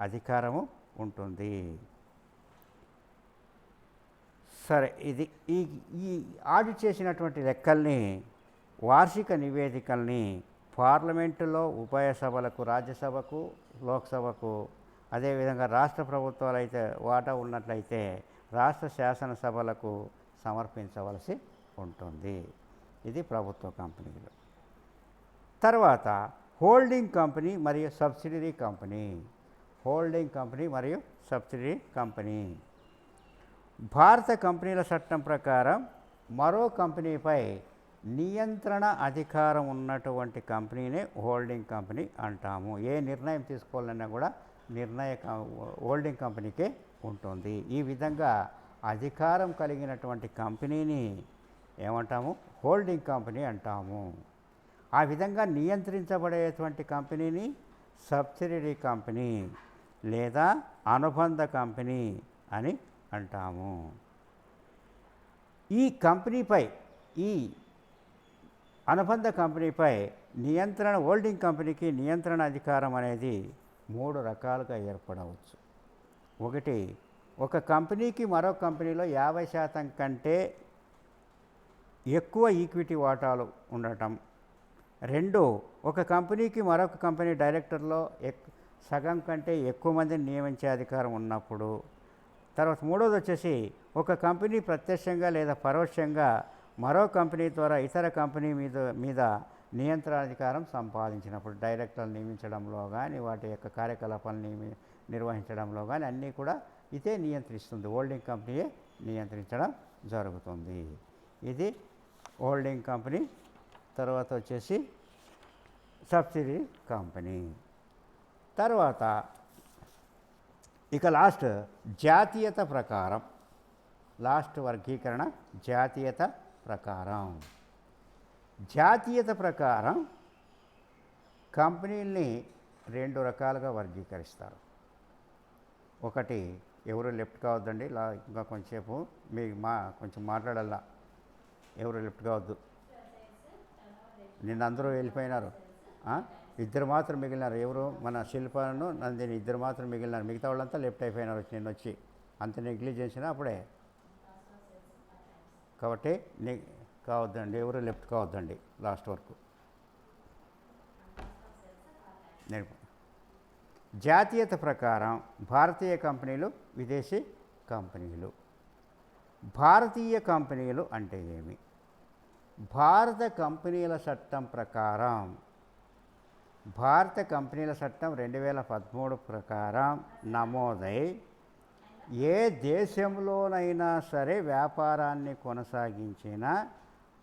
అధికారము ఉంటుంది. సరే, ఇది ఈ ఆడిట్ చేసినటువంటి లెక్కల్ని, వార్షిక నివేదికల్ని పార్లమెంటులో ఉభయ సభలకు, రాజ్యసభకు, లోక్సభకు, అదేవిధంగా రాష్ట్ర ప్రభుత్వాలు అయితే వాటా ఉన్నట్లయితే రాష్ట్ర శాసనసభలకు సమర్పించవలసి ఉంటుంది. ఇది ప్రభుత్వ కంపెనీలు. తర్వాత హోల్డింగ్ కంపెనీ మరియు సబ్సిడరీ కంపెనీ. హోల్డింగ్ కంపెనీ మరియు సబ్సిడరీ కంపెనీ భారత కంపెనీల చట్టం ప్రకారం మరో కంపెనీపై నియంత్రణ అధికారం ఉన్నటువంటి కంపెనీనే హోల్డింగ్ కంపెనీ అంటాము. ఏ నిర్ణయం తీసుకోవాలన్నా కూడా హోల్డింగ్ కంపెనీకే ఉంటుంది. ఈ విధంగా అధికారం కలిగినటువంటి కంపెనీని ఏమంటాము? హోల్డింగ్ కంపెనీ అంటాము. ఆ విధంగా నియంత్రించబడేటువంటి కంపెనీని సబ్సిడరీ కంపెనీ లేదా అనుబంధ కంపెనీ అని అంటాము. ఈ కంపెనీపై, ఈ అనుబంధ కంపెనీపై నియంత్రణ, హోల్డింగ్ కంపెనీకి నియంత్రణ అధికారం అనేది 3 రకాలుగా ఏర్పడవచ్చు. ఒకటి, ఒక కంపెనీకి మరో కంపెనీలో 50% కంటే ఎక్కువ ఈక్విటీ వాటాలు ఉండటం. 2, ఒక కంపెనీకి మరొక కంపెనీ డైరెక్టర్లో సగం కంటే ఎక్కువ మందిని నియమించే అధికారం ఉన్నప్పుడు. తర్వాత 3వది వచ్చేసి, ఒక కంపెనీ ప్రత్యక్షంగా లేదా పరోక్షంగా మరో కంపెనీ ద్వారా ఇతర కంపెనీ మీద నియంత్రణాధికారం సంపాదించినప్పుడు. డైరెక్టర్లు నియమించడంలో కానీ, వాటి యొక్క కార్యకలాపాలను నిర్వహించడంలో కానీ అన్నీ కూడా ఇదే నియంత్రిస్తుంది, హోల్డింగ్ కంపెనీయే నియంత్రించడం జరుగుతుంది. ఇది హోల్డింగ్ కంపెనీ. తర్వాత వచ్చేసి సబ్సిడరీ కంపెనీ. తర్వాత ఇక లాస్ట్ జాతీయత ప్రకారం, లాస్ట్ వర్గీకరణ జాతీయత ప్రకారం. జాతీయత ప్రకారం కంపెనీల్ని 2 రకాలుగా వర్గీకరిస్తారు. ఒకటి, ఎవరు లెఫ్ట్ కావద్దండి, ఇంకా కొంచెంసేపు కొంచెం మాట్లాడాలా, ఎవరు లెఫ్ట్ కావద్దు. నిన్న అందరూ వెళ్ళిపోయినారు, 2 మాత్రం మిగిలినారు. ఎవరు? మన శిల్పను, నందిని 2 మాత్రం మిగిలినారు. మిగతా వాళ్ళంతా లెఫ్ట్ అయిపోయినారు నిన్న వచ్చి. అంత నెగ్లిజెన్స్నా అప్పుడే. కాబట్టి కావద్దండి, ఎవరు లెఫ్ట్ కావద్దండి లాస్ట్ వరకు. జాతీయత ప్రకారం భారతీయ కంపెనీలు, విదేశీ కంపెనీలు. భారతీయ కంపెనీలు అంటే ఏమి? భారత కంపెనీల చట్టం ప్రకారం, భారత కంపెనీల చట్టం 2013 ప్రకారం నమోదై ఏ దేశంలోనైనా సరే వ్యాపారాన్ని కొనసాగించిన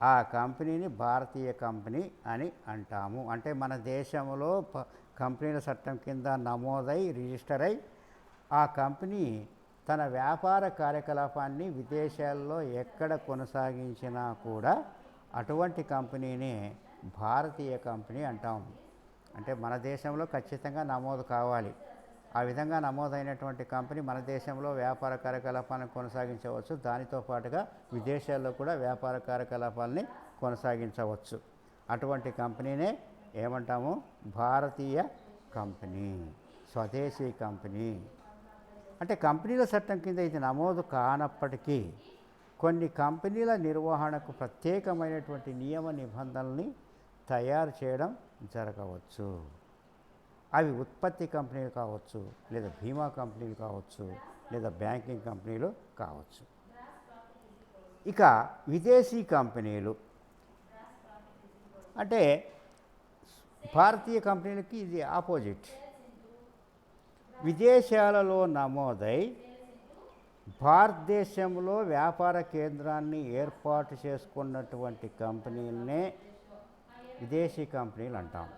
ఆ కంపెనీని భారతీయ కంపెనీ అని అంటాము. అంటే మన దేశంలో కంపెనీల చట్టం కింద నమోదై, రిజిస్టర్ అయి ఆ కంపెనీ తన వ్యాపార కార్యకలాపాన్ని విదేశాల్లో ఎక్కడ కొనసాగించినా కూడా అటువంటి కంపెనీని భారతీయ కంపెనీ అంటాము. అంటే మన దేశంలో ఖచ్చితంగా నమోదు కావాలి. ఆ విధంగా నమోదైనటువంటి కంపెనీ మన దేశంలో వ్యాపార కార్యకలాపాలను కొనసాగించవచ్చు. దానితో పాటుగా విదేశాల్లో కూడా వ్యాపార కార్యకలాపాలని కొనసాగించవచ్చు. అటువంటి కంపెనీనే ఏమంటాము? భారతీయ కంపెనీ, స్వదేశీ కంపెనీ. అంటే కంపెనీల చట్టం కింద ఇది నమోదు కానప్పటికీ కొన్ని కంపెనీల నిర్వహణకు ప్రత్యేకమైనటువంటి నియమ నిబంధనల్ని తయారు చేయడం జరగవచ్చు. అవి ఉత్పత్తి కంపెనీలు కావచ్చు, లేదా బీమా కంపెనీలు కావచ్చు, లేదా బ్యాంకింగ్ కంపెనీలు కావచ్చు. ఇక విదేశీ కంపెనీలు అంటే భారతీయ కంపెనీలకి ఇది ఆపోజిట్. విదేశాలలో నమోదై భారతదేశంలో వ్యాపార కేంద్రాన్ని ఏర్పాటు చేసుకున్నటువంటి కంపెనీలనే విదేశీ కంపెనీలు అంటాం.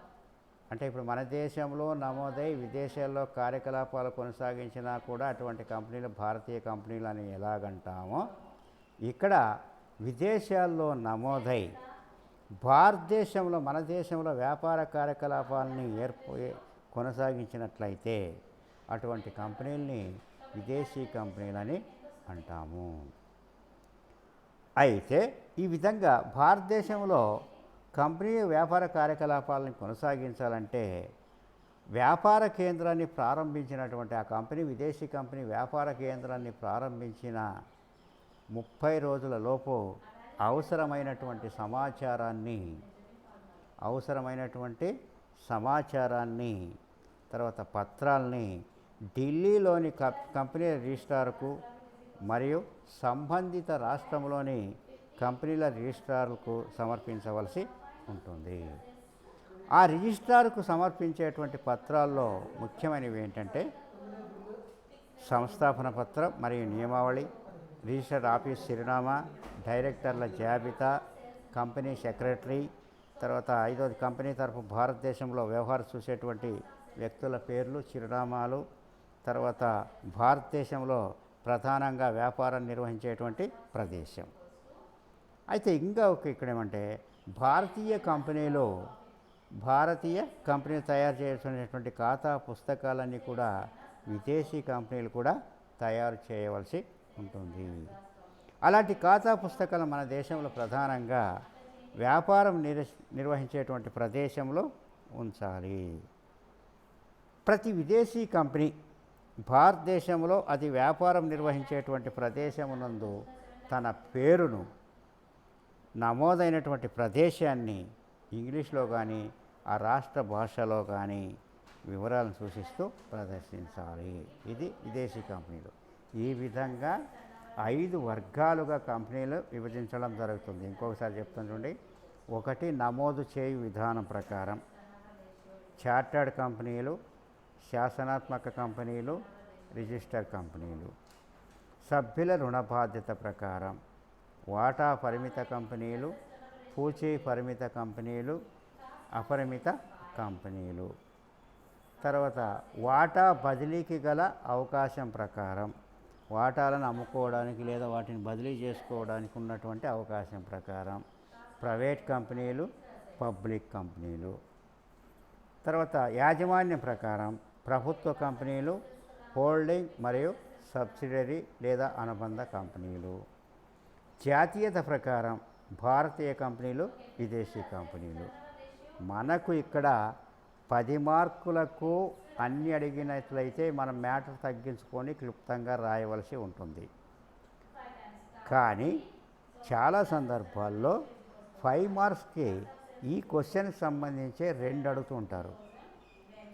అంటే ఇప్పుడు మన దేశంలో నమోదై విదేశాల్లో కార్యకలాపాలు కొనసాగించినా కూడా అటువంటి కంపెనీలు భారతీయ కంపెనీలు అని ఎలాగంటామో, ఇక్కడ విదేశాల్లో నమోదై భారతదేశంలో మన దేశంలో వ్యాపార కార్యకలాపాలని కొనసాగించినట్లయితే అటువంటి కంపెనీలని విదేశీ కంపెనీలని అంటాము. అయితే ఈ విధంగా భారతదేశంలో కంపెనీ వ్యాపార కార్యకలాపాలను కొనసాగించాలంటే వ్యాపార కేంద్రాన్ని ప్రారంభించినటువంటి ఆ కంపెనీ, విదేశీ కంపెనీ వ్యాపార కేంద్రాన్ని ప్రారంభించిన 30 రోజుల లోపు అవసరమైనటువంటి సమాచారాన్ని తర్వాత పత్రాల్ని ఢిల్లీలోని కంపెనీ రిజిస్ట్రార్కు మరియు సంబంధిత రాష్ట్రంలోని కంపెనీల రిజిస్ట్రార్కు సమర్పించవలసి ఉంటుంది. ఆ రిజిస్ట్రార్కు సమర్పించేటువంటి పత్రాల్లో ముఖ్యమైనవి ఏంటంటే సంస్థాపన పత్రం మరియు నియమావళి, రిజిస్టర్డ్ ఆఫీస్ చిరునామా, డైరెక్టర్ల జాబితా, కంపెనీ సెక్రటరీ, తర్వాత 5వది కంపెనీ తరఫు భారతదేశంలో వ్యవహారం చూసేటువంటి వ్యక్తుల పేర్లు, చిరునామాలు, తర్వాత భారతదేశంలో ప్రధానంగా వ్యాపారం నిర్వహించేటువంటి ప్రదేశం. అయితే ఇంకా ఇక్కడ ఏమంటే భారతీయ కంపెనీలు తయారు చేసినటువంటి ఖాతా పుస్తకాలన్నీ కూడా విదేశీ కంపెనీలు కూడా తయారు చేయవలసి ఉంటుంది. అలాంటి ఖాతా పుస్తకాలు మన దేశంలో ప్రధానంగా వ్యాపారం నిర్వహించేటువంటి ప్రదేశంలో ఉంచాలి. ప్రతి విదేశీ కంపెనీ భారతదేశంలో అది వ్యాపారం నిర్వహించేటువంటి ప్రదేశమునందు తన పేరును, నమోదైనటువంటి ప్రదేశాన్ని ఇంగ్లీష్లో కానీ ఆ రాష్ట్ర భాషలో కానీ వివరాలను సూచిస్తూ ప్రదర్శించాలి. ఇది విదేశీ కంపెనీలు. ఈ విధంగా 5 వర్గాలుగా కంపెనీలు విభజించడం జరుగుతుంది. ఇంకొకసారి చెప్తాను చూడండి. 1 నమోదు చేయు విధానం ప్రకారం చార్టర్డ్ కంపెనీలు, శాసనాత్మక కంపెనీలు, రిజిస్టర్ కంపెనీలు. సభ్యుల రుణ బాధ్యత ప్రకారం వాటా పరిమిత కంపెనీలు, పూచీ పరిమిత కంపెనీలు, అపరిమిత కంపెనీలు. తర్వాత వాటా బదిలీకి గల అవకాశం ప్రకారం వాటాలను అమ్ముకోవడానికి లేదా వాటిని బదిలీ చేసుకోవడానికి ఉన్నటువంటి అవకాశం ప్రకారం ప్రైవేట్ కంపెనీలు, పబ్లిక్ కంపెనీలు. తర్వాత యాజమాన్యం ప్రకారం ప్రభుత్వ కంపెనీలు, హోల్డింగ్ మరియు సబ్సిడరీ లేదా అనుబంధ కంపెనీలు. జాతీయత ప్రకారం భారతీయ కంపెనీలు, విదేశీ కంపెనీలు. మనకు ఇక్కడ 10 మార్కులకు అన్ని అడిగినట్లయితే మనం మ్యాటర్ తగ్గించుకొని క్లుప్తంగా రాయవలసి ఉంటుంది. కానీ చాలా సందర్భాల్లో 5 మార్క్స్కి ఈ క్వశ్చన్కి సంబంధించి 2 అడుగుతూ ఉంటారు.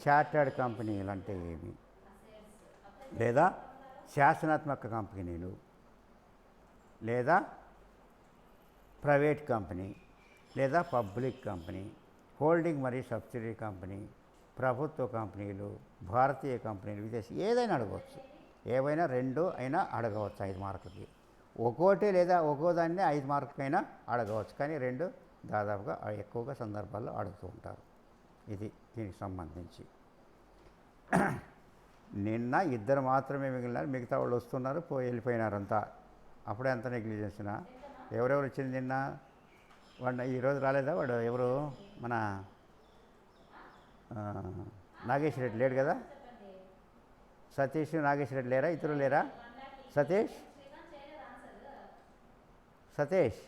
చార్టర్డ్ కంపెనీలు అంటే ఏమి, లేదా శాసనాత్మక కంపెనీలు, లేదా ప్రైవేట్ కంపెనీ, లేదా పబ్లిక్ కంపెనీ, హోల్డింగ్ మరియు సబ్సిడరీ కంపెనీ, ప్రభుత్వ కంపెనీలు, భారతీయ కంపెనీలు, విదేశీ, ఏదైనా అడగవచ్చు. ఏవైనా 2 అయినా అడగవచ్చు 5 మార్కులకి. ఒక్కోటి లేదా ఒక్కోదాన్ని 5 మార్కులకైనా అడగవచ్చు. కానీ 2 దాదాపుగా ఎక్కువగా సందర్భాల్లో అడుగుతూ ఉంటారు. ఇది దీనికి సంబంధించి. నిన్న 2 మాత్రమే మిగిలినారు, మిగతా వాళ్ళు వస్తున్నారు, వెళ్ళిపోయినారంతా. అప్పుడే అంత నెగ్లిజెన్స్నా? ఎవరెవరు వచ్చింది నిన్న? వాడు ఈరోజు రాలేదా? వాడు ఎవరు? మన ఆ, నాగేష్ రెడ్డి లేడు కదా, సతీష్ నాగేష్ రెడ్డి లేరా, ఇద్దరు లేరా? సతీష్ సతీష్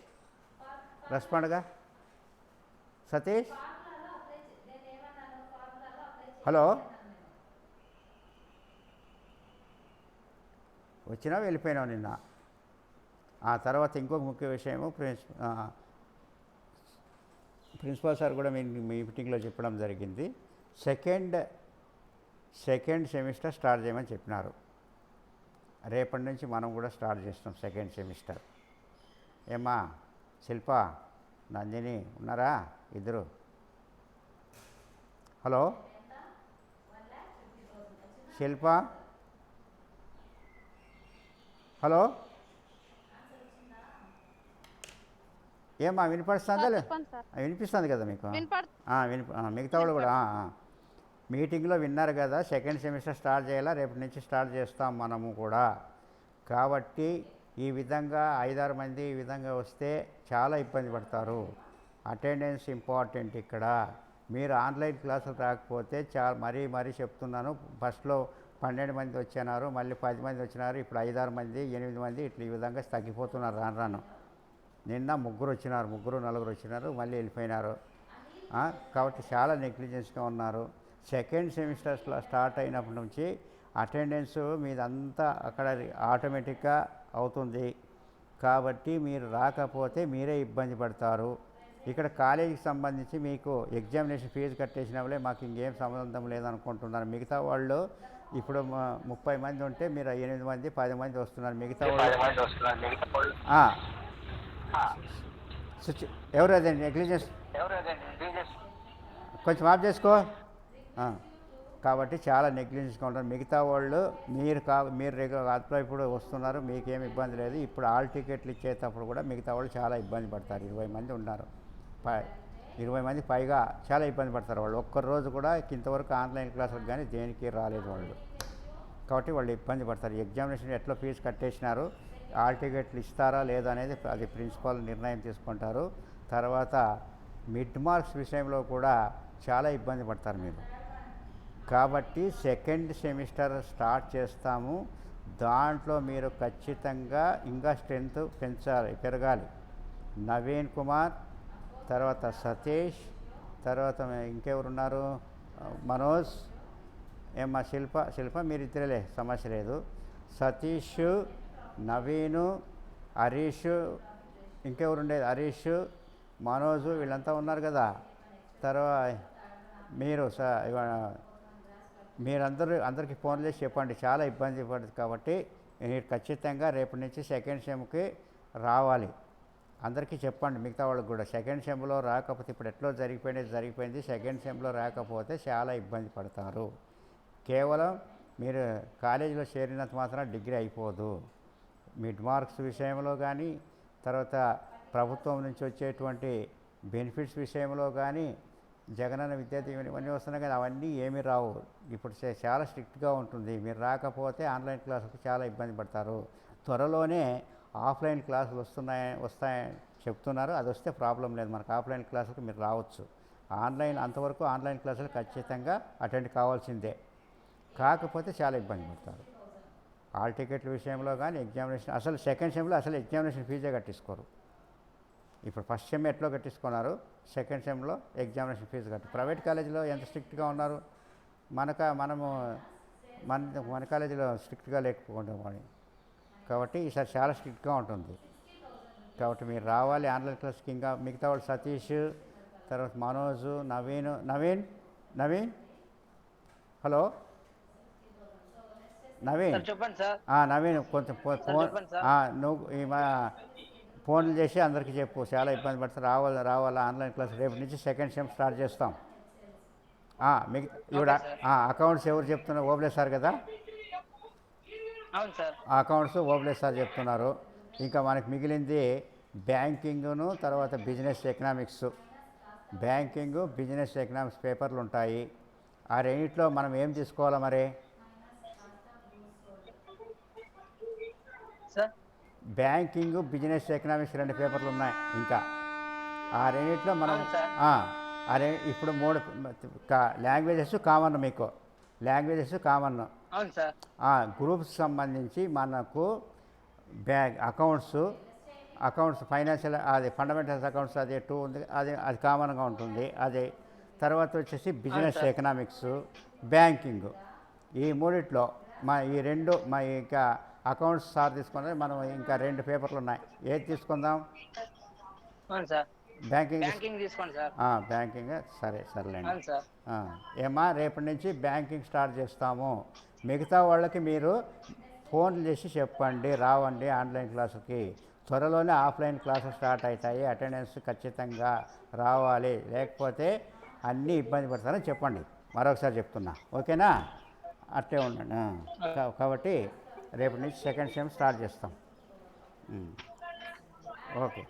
రెస్పాండ్గా. సతీష్ హలో, వచ్చినా వెళ్ళిపోయినావు నిన్న. ఆ తర్వాత ఇంకొక ముఖ్య విషయము ప్రిన్సిపాల్ సార్ కూడా మీ మీటింగ్లో చెప్పడం జరిగింది. సెకండ్ సెమిస్టర్ స్టార్ట్ చేయమని చెప్పినారు. రేపటి నుంచి మనం కూడా స్టార్ట్ చేస్తాం సెకండ్ సెమిస్టర్. ఏమ్మా శిల్ప, నందిని ఉన్నారా ఇద్దరు? హలో శిల్ప, హలో ఏమ్మా వినిపడుతుందా? వినిపిస్తుంది కదా మీకు? మిగతా వాళ్ళు కూడా మీటింగ్లో విన్నారు కదా, సెకండ్ సెమిస్టర్ స్టార్ట్ చేయాలా, రేపటి నుంచి స్టార్ట్ చేస్తాం మనము కూడా. కాబట్టి ఈ విధంగా 5-6 మంది ఈ విధంగా వస్తే చాలా ఇబ్బంది పడతారు. అటెండెన్స్ ఇంపార్టెంట్ ఇక్కడ. మీరు ఆన్లైన్ క్లాసులు రాకపోతే మరీ చెప్తున్నాను. ఫస్ట్లో 12 మంది వచ్చినారు, మళ్ళీ 10 మంది వచ్చినారు, ఇప్పుడు 5-6 మంది 8 మంది ఇట్లా ఈ విధంగా తగ్గిపోతున్నారు రాను. నిన్న 3 వచ్చినారు, 4 వచ్చినారు, మళ్ళీ వెళ్ళిపోయినారు. కాబట్టి చాలా నెగ్లిజెన్స్గా ఉన్నారు. సెకండ్ సెమిస్టర్ స్టార్ట్ అయినప్పటి నుంచి అటెండెన్స్ మీదంతా అక్కడ ఆటోమేటిక్గా అవుతుంది. కాబట్టి మీరు రాకపోతే మీరే ఇబ్బంది పడతారు. ఇక్కడ కాలేజీకి సంబంధించి మీకు ఎగ్జామినేషన్ ఫీజు కట్టేసినప్పుడే మాకు ఇంకేం సంబంధం లేదనుకుంటున్నారు. మిగతా వాళ్ళు ఇప్పుడు 30 మంది ఉంటే మీరు 8 మంది 10 మంది వస్తున్నారు. మిగతా వాళ్ళు ఎవరు అదండి నెగ్లిజెన్స్ కొంచెం ఆఫ్ చేసుకో. కాబట్టి చాలా నెగ్లిజెన్స్గా ఉంటారు. మిగతా వాళ్ళు మీరు రెగ్యులర్ అట్లా ఇప్పుడు వస్తున్నారు, మీకేం ఇబ్బంది లేదు. ఇప్పుడు ఆల్ టికెట్లు ఇచ్చేటప్పుడు కూడా మిగతా వాళ్ళు చాలా ఇబ్బంది పడతారు. 20 మంది ఉన్నారు, 20 మంది పైగా చాలా ఇబ్బంది పడతారు. వాళ్ళు ఒక్కరోజు కూడా ఇంతవరకు ఆన్లైన్ క్లాసులకు కానీ దేనికి రాలేదు వాళ్ళు. కాబట్టి వాళ్ళు ఇబ్బంది పడతారు. ఎగ్జామినేషన్ ఎట్లా ఫీజు కట్టేసినారు, ఆల్ టికెట్లు ఇస్తారా లేదా అనేది అది ప్రిన్సిపాల్ నిర్ణయం తీసుకుంటారు. తర్వాత మిడ్ మార్క్స్ విషయంలో కూడా చాలా ఇబ్బంది పడతారు మీరు. కాబట్టి సెకండ్ సెమిస్టర్ స్టార్ట్ చేస్తాము. దాంట్లో మీరు ఖచ్చితంగా ఇంకా స్ట్రెంత్ పెరగాలి. నవీన్ కుమార్, తర్వాత సతీష్, తర్వాత ఇంకెవరున్నారు, మనోజ్, ఏమ్మా శిల్ప మీరిద్దరే సమస్య లేదు. సతీష్, నవీను, హరీష్, ఇంకెవరుండేది హరీష్, మనోజు, వీళ్ళంతా ఉన్నారు కదా. తర్వాత అందరికీ ఫోన్ చేసి చెప్పండి, చాలా ఇబ్బంది పడుతుంది. కాబట్టి మీరు ఖచ్చితంగా రేపటి నుంచి సెకండ్ సెమ్కి రావాలి. అందరికీ చెప్పండి, మిగతా వాళ్ళకి కూడా. సెకండ్ సెమ్లో రాకపోతే ఇప్పుడు ఎట్లో జరిగిపోయింది. సెకండ్ సెమ్లో రాకపోతే చాలా ఇబ్బంది పడతారు. కేవలం మీరు కాలేజీలో చేరినంత మాత్రం డిగ్రీ అయిపోదు. మిడ్ మార్క్స్ విషయంలో కానీ, తర్వాత ప్రభుత్వం నుంచి వచ్చేటువంటి బెనిఫిట్స్ విషయంలో కానీ, జగనన్న విద్యా దీవెన ఇవన్నీ వస్తున్నాయి కానీ అవన్నీ ఏమీ రావు. ఇప్పుడు చాలా స్ట్రిక్ట్గా ఉంటుంది. మీరు రాకపోతే ఆన్లైన్ క్లాసులకు చాలా ఇబ్బంది పడతారు. త్వరలోనే ఆఫ్లైన్ క్లాసులు వస్తాయని చెప్తున్నారు. అది వస్తే ప్రాబ్లం లేదు, మనకు ఆఫ్లైన్ క్లాసులకు మీరు రావచ్చు. అంతవరకు ఆన్లైన్ క్లాసులు ఖచ్చితంగా అటెండ్ కావాల్సిందే. కాకపోతే చాలా ఇబ్బంది పడతారు. హాల్ టికెట్ల విషయంలో కానీ ఎగ్జామినేషన్, అసలు సెకండ్ సెమ్లో అసలు ఎగ్జామినేషన్ ఫీజే కట్టించుకోరు. ఇప్పుడు ఫస్ట్ సెమ్ ఎట్లో కట్టించుకున్నారు, సెకండ్ సెమ్లో ఎగ్జామినేషన్ ఫీజు ప్రైవేట్ కాలేజీలో ఎంత స్ట్రిక్ట్గా ఉన్నారు. మన కాలేజీలో స్ట్రిక్ట్గా లేకపోవడం. కాబట్టి ఈసారి చాలా స్ట్రిక్ట్గా ఉంటుంది. కాబట్టి మీరు రావాలి ఆన్లైన్ క్లాస్కి. ఇంకా మిగతా వాళ్ళు సతీష్, తర్వాత మనోజు, నవీన్, హలో నవీన్, చెప్పండి సార్. నవీన్ కొంచెం నువ్వు ఫోన్లు చేసి అందరికీ చెప్పు, చాలా ఇబ్బంది పడతారు. రావాలా ఆన్లైన్ క్లాస్. రేపు నుంచి సెకండ్ సెమ్ స్టార్ట్ చేస్తాం. ఇవిడ అకౌంట్స్ ఎవరు చెప్తున్నారు? ఓబ్లే సార్ కదా. అవును సార్. అకౌంట్స్ ఓబ్లే సార్ చెప్తున్నారు. ఇంకా మనకి మిగిలింది బ్యాంకింగ్ను, తర్వాత బిజినెస్ ఎకనామిక్స్. బిజినెస్ ఎకనామిక్స్ పేపర్లు ఉంటాయి. ఆ రెండిట్లో మనం ఏం తీసుకోవాలా మరి? బ్యాంకింగ్, బిజినెస్ ఎకనామిక్స్ 2 పేపర్లు ఉన్నాయి. ఇంకా ఆ రెండిట్లో మనం అరే ఇప్పుడు మూడు లాంగ్వేజెస్ కామన్ మీకు, లాంగ్వేజెస్ కామన్. అవును సార్. గ్రూప్స్ సంబంధించి మనకు అకౌంట్స్, ఫైనాన్షియల్ అది ఫండమెంటల్స్ అకౌంట్స్ అది టూ ఉంది, అది కామన్గా ఉంటుంది. అది తర్వాత వచ్చేసి అవును బిజినెస్ సార్. Economics, banking. ఈ మూడిట్లో ఈ రెండు ఇంకా అకౌంట్స్ సార్ తీసుకున్నది. మనం ఇంకా రెండు పేపర్లు ఉన్నాయి, ఏది తీసుకుందాం? అవును సార్. బ్యాంకింగ్ బ్యాంకింగ్ తీసుకోండి సార్. బ్యాంకింగ్. సరేలేండి. అవును సార్. ఆ, ఏమ్మా రేపటి నుంచి బ్యాంకింగ్ స్టార్ట్ చేస్తాము. మిగతా వాళ్ళకి మీరు ఫోన్లు చేసి చెప్పండి, రావండి ఆన్లైన్ క్లాసుకి. త్వరలోనే ఆఫ్లైన్ క్లాసులు స్టార్ట్ అవుతాయి, అటెండెన్స్ ఖచ్చితంగా రావాలి, లేకపోతే అన్నీ ఇబ్బంది పడతారని చెప్పండి. మరొకసారి చెప్తున్నా, ఓకేనా? అట్లే ఉండండి. కాబట్టి రేపటి నుంచి సెకండ్ సెమ్ స్టార్ట్ చేస్తాం. ఓకే.